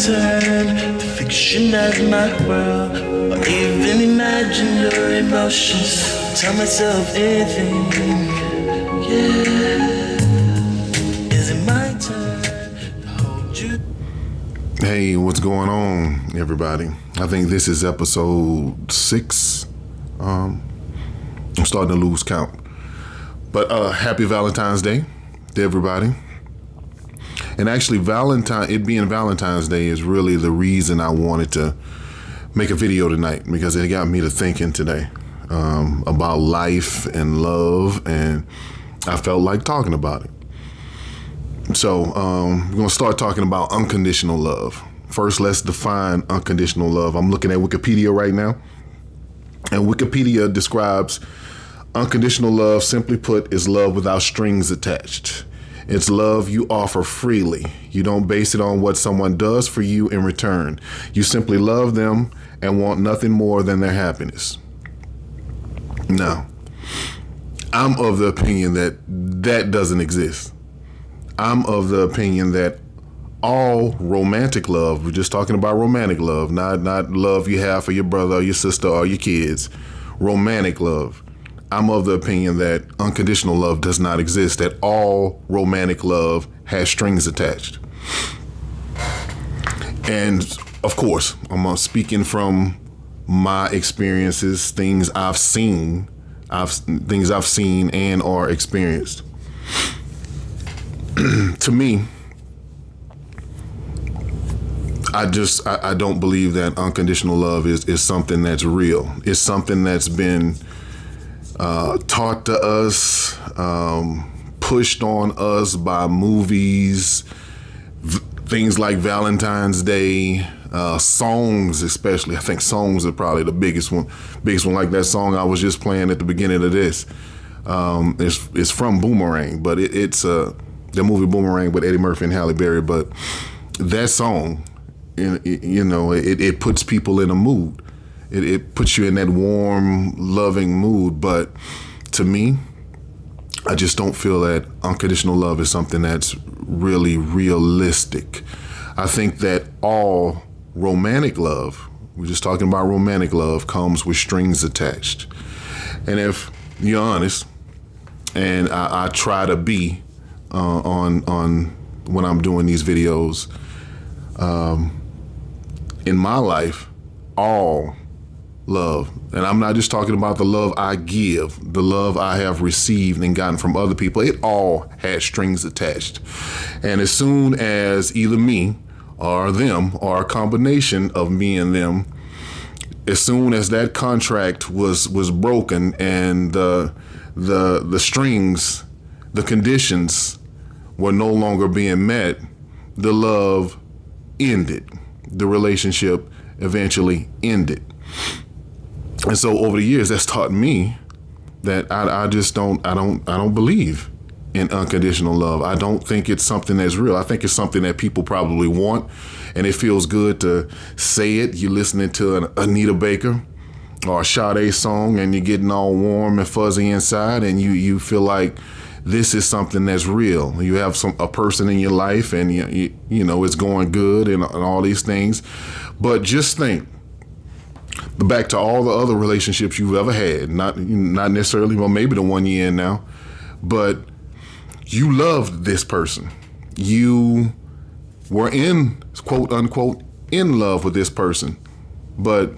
turn to fictionize my world, or even imagine your emotions. Tell myself anything, yeah. Is it my turn to hold you? Hey, what's going on, everybody? I think this is episode 6. I'm starting to lose count. But happy Valentine's Day to everybody. And actually, it being Valentine's Day is really the reason I wanted to make a video tonight, because it got me to thinking today about life and love, and I felt like talking about it. So we're going to start talking about unconditional love. First, let's define unconditional love. I'm looking at Wikipedia right now, and Wikipedia describes unconditional love, simply put, is love without strings attached. It's love you offer freely. You don't base it on what someone does for you in return. You simply love them and want nothing more than their happiness. Now, I'm of the opinion that that doesn't exist. I'm of the opinion that all romantic love, we're just talking about romantic love, not love you have for your brother or your sister or your kids, romantic love. I'm of the opinion that unconditional love does not exist, that all romantic love has strings attached. And of course, I'm speaking from my experiences, things I've seen and or experienced. To me, I don't believe that unconditional love is something that's real. It's something that's been taught to us, pushed on us by movies, things like Valentine's Day, songs especially. I think songs are probably the biggest one. Like that song I was just playing at the beginning of this. It's from Boomerang, but it's the movie Boomerang with Eddie Murphy and Halle Berry. But that song, it puts people in a mood. It puts you in that warm, loving mood. But to me, I just don't feel that unconditional love is something that's really realistic. I think that all romantic love, we're just talking about romantic love, comes with strings attached. And if you're honest, and I try to be on when I'm doing these videos, in my life, all love, and I'm not just talking about the love I give, the love I have received and gotten from other people, it all has strings attached. And as soon as either me or them, or a combination of me and them, as soon as that contract was broken and the strings, the conditions were no longer being met, the love ended. The relationship eventually ended. And so over the years, that's taught me that I don't believe in unconditional love. I don't think it's something that's real. I think it's something that people probably want, and it feels good to say it. You're listening to an Anita Baker or a Sade song, and you're getting all warm and fuzzy inside, and you feel like this is something that's real. You have a person in your life, and you know it's going good and all these things. But just think back to all the other relationships you've ever had, not necessarily, well, maybe the one you're in now, but you loved this person. You were in, quote unquote, in love with this person, but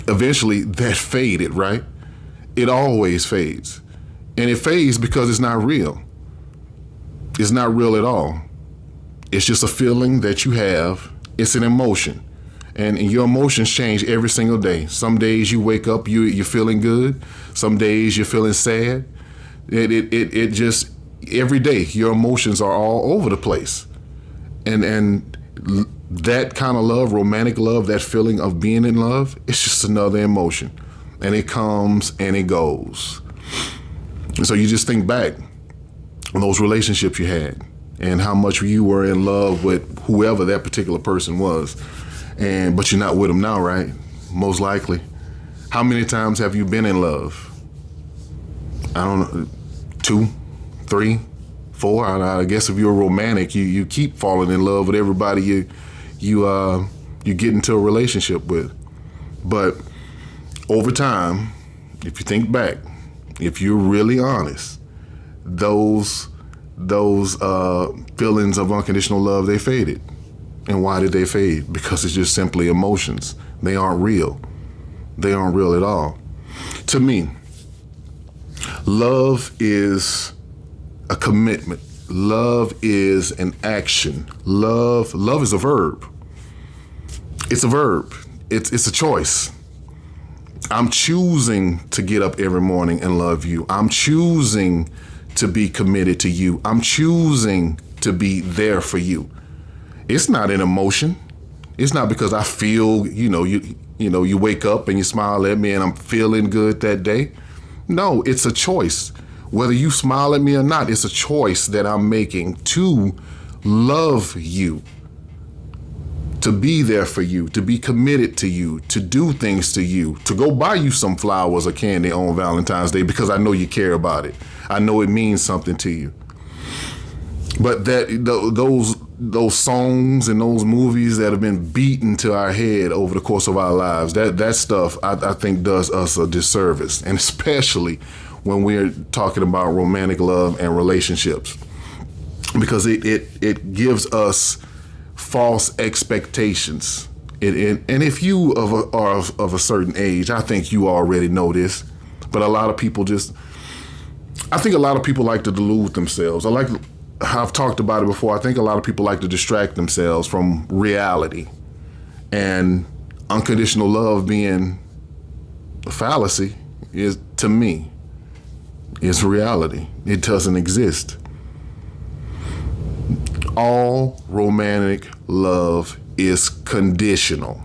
eventually that faded, right? It always fades. And it fades because it's not real. It's not real at all. It's just a feeling that you have. It's an emotion. And your emotions change every single day. Some days you wake up, you're feeling good. Some days you're feeling sad. It just, every day your emotions are all over the place. And that kind of love, romantic love, that feeling of being in love, it's just another emotion. And it comes and it goes. And so you just think back on those relationships you had and how much you were in love with whoever that particular person was. But you're not with them now, right? Most likely. How many times have you been in love? I don't know, 2, 3, 4. I guess if you're romantic, you keep falling in love with everybody you get into a relationship with. But over time, if you think back, if you're really honest, those feelings of unconditional love, they faded. And why did they fade? Because it's just simply emotions. They aren't real. They aren't real at all. To me, love is a commitment. Love is an action. Love is a verb. It's a verb. It's a choice. I'm choosing to get up every morning and love you. I'm choosing to be committed to you. I'm choosing to be there for you. It's not an emotion. It's not because I feel, you wake up and you smile at me and I'm feeling good that day. No, it's a choice. Whether you smile at me or not, it's a choice that I'm making to love you, to be there for you, to be committed to you, to do things to you, to go buy you some flowers or candy on Valentine's Day because I know you care about it. I know it means something to you. But those songs and those movies that have been beaten to our head over the course of our lives, that stuff I think does us a disservice, and especially when we're talking about romantic love and relationships, because it gives us false expectations. And if you are of a certain age, I think you already know this, but I think a lot of people like to delude themselves. I've talked about it before. I think a lot of people like to distract themselves from reality, and unconditional love being a fallacy is, to me, is reality. It doesn't exist. All romantic love is conditional.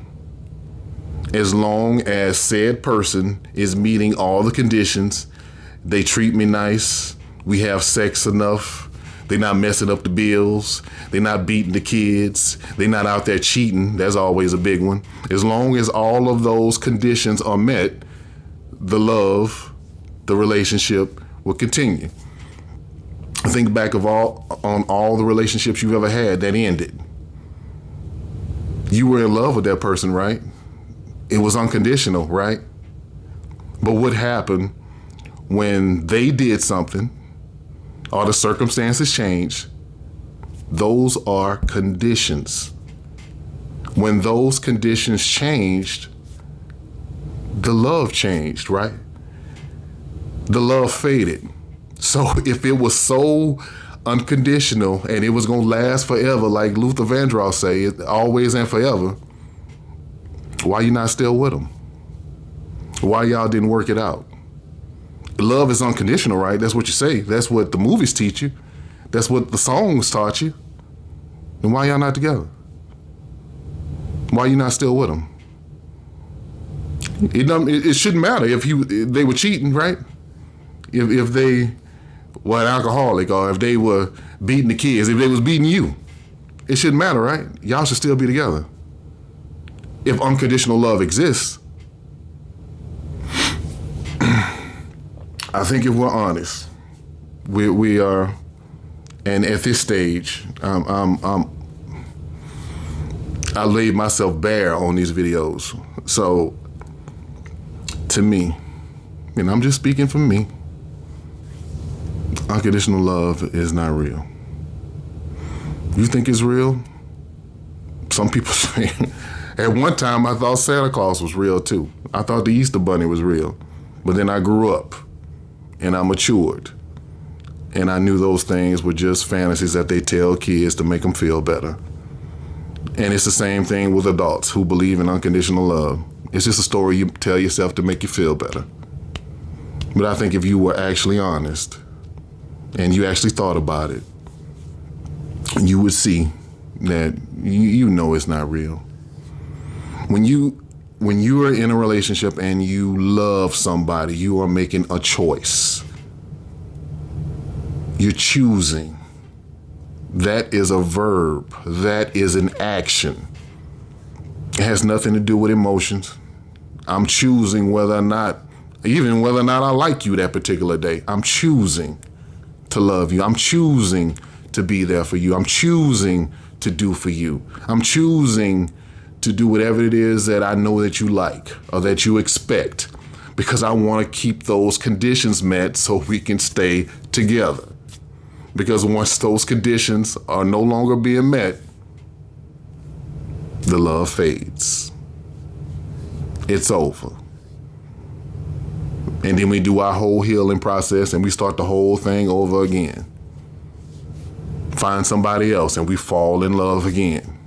As long as said person is meeting all the conditions, they treat me nice, we have sex enough, they're not messing up the bills, they're not beating the kids, they're not out there cheating, that's always a big one. As long as all of those conditions are met, the love, the relationship will continue. Think back on all the relationships you've ever had that ended. You were in love with that person, right? It was unconditional, right? But what happened when they did something or the circumstances changed? Those are conditions. When those conditions changed, the love changed, right? The love faded. So if it was so unconditional and it was going to last forever, like Luther Vandross say, always and forever, why you not still with them? Why y'all didn't work it out? Love is unconditional, right? That's what you say. That's what the movies teach you. That's what the songs taught you. And why y'all not together? Why you not still with them? It shouldn't matter if they were cheating, right? If they were an alcoholic, or if they were beating the kids, if they was beating you, it shouldn't matter, right? Y'all should still be together. If unconditional love exists, I think if we're honest, we are, and at this stage, I laid myself bare on these videos. So, to me, and I'm just speaking for me, unconditional love is not real. You think it's real? Some people say. At one time, I thought Santa Claus was real too. I thought the Easter Bunny was real. But then I grew up and I matured. And I knew those things were just fantasies that they tell kids to make them feel better. And it's the same thing with adults who believe in unconditional love. It's just a story you tell yourself to make you feel better. But I think if you were actually honest and you actually thought about it, you would see that you know it's not real. When you are in a relationship and you love somebody, you are making a choice. You're choosing. That is a verb. That is an action. It has nothing to do with emotions. I'm choosing whether or not I like you that particular day. I'm choosing to love you. I'm choosing to be there for you. I'm choosing to do for you. I'm choosing to do whatever it is that I know that you like or that you expect, because I want to keep those conditions met so we can stay together. Because once those conditions are no longer being met, the love fades. It's over. And then we do our whole healing process and we start the whole thing over again. Find somebody else and we fall in love again.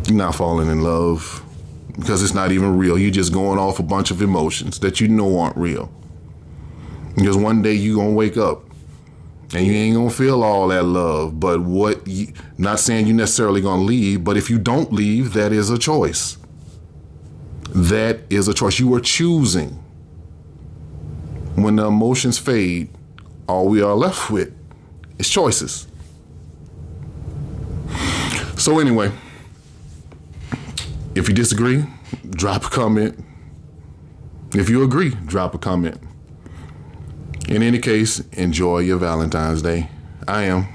You're not falling in love because it's not even real. You're just going off a bunch of emotions that you know aren't real. Because one day you're going to wake up and you ain't going to feel all that love. But not saying you're necessarily going to leave, but if you don't leave, that is a choice. That is a choice. You are choosing. When the emotions fade, all we are left with is choices. So anyway, if you disagree, drop a comment. If you agree, drop a comment. In any case, enjoy your Valentine's Day. I'm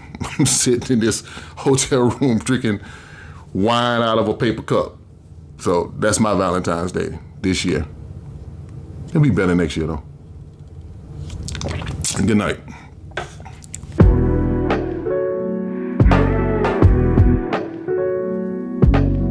sitting in this hotel room drinking wine out of a paper cup. So that's my Valentine's Day this year. It'll be better next year, though. Good night.